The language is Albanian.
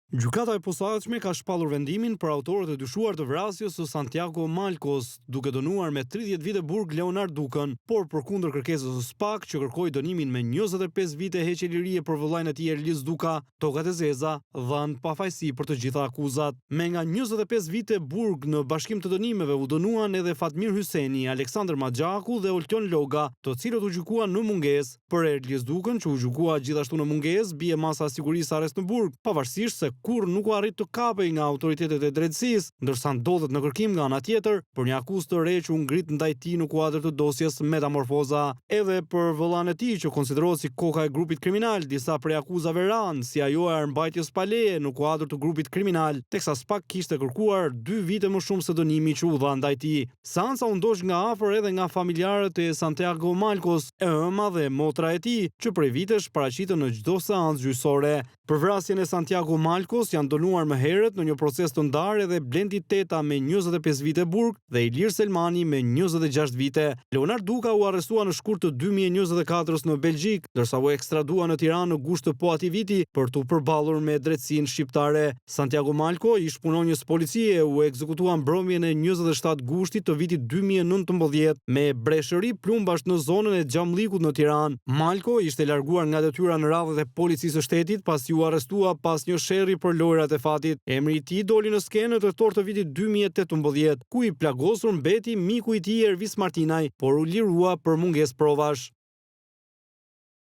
Gjykata e posaçme ka shpallur vendimin për autorët e dyshuar të vrasjes së Santiago Malcos, duke dënuar me 30 vite burg Leonard Dukën, por përkundër kërkesës së SPAK që kërkoi dënimin me 25 vite heqje lirie për vëllain e tij Erlis Duka, tokat e zeza dhanë pafajësi për të gjitha akuzat. Me nga 25 vite burg në bashkim të dënimeve u dënuan edhe Fatmir Hyseni, Aleksandr Maxhaku dhe Oltion Loga, të cilët u gjykuan në mungesë. Për Erlis Dukën, që u gjykua gjithashtu në mungesë, bie masa sigurisë arrest në burg, pavarësisht se kur nuk u arrit të kapej nga autoritetet e drejtësisë, ndërsa ndodhet në kërkim nga ana tjetër për një akuzë të re që u ngrit ndaj tij në kuadër të dosjes Metamorfoza. Edhe për vëllain e tij që konsiderohet si koka e grupit kriminal, disa prej akuzave ranë, si ajo e armbajtjes pa leje në kuadër të grupit kriminal, teksa SPAK kishte kërkuar 2 vite më shumë se dënimi që u dha ndaj tij. Seanca u ndoq nga afër edhe nga familjarët e Santiago Malcos, e ëma dhe motra e tij, që prej vitesh paraqiten në çdo seancë gjyqësore. Për vrasjen e Santiago Malcos janë dënuar më herët në një proces të ndarë edhe Blendi Teta me 25 vite burg dhe Ilir Selmani me 26 vite. Leonard Duka u arrestua në shkurt të 2024 në Belgjik, ndërsa u ekstradua në Tiranë në gusht të po atij viti për t'u përballur me drejtsinë shqiptare. Santiago Malco, ish punonjës policie, u ekzekutua mbrëmjen e 27 gushtit të vitit 2019 me breshëri plumbash në zonën e Xhamllikut në Tiranë. Malco ishte larguar nga detyra në radhët e policisë së shtetit pasi u arrestua pas një sherrri për lojrat e fatit. Emri i tij doli në skenë në tetor të vitit 2018, ku i plagosur mbeti miku i tij Ervis Martinaj, por u lirua për mungesë provash.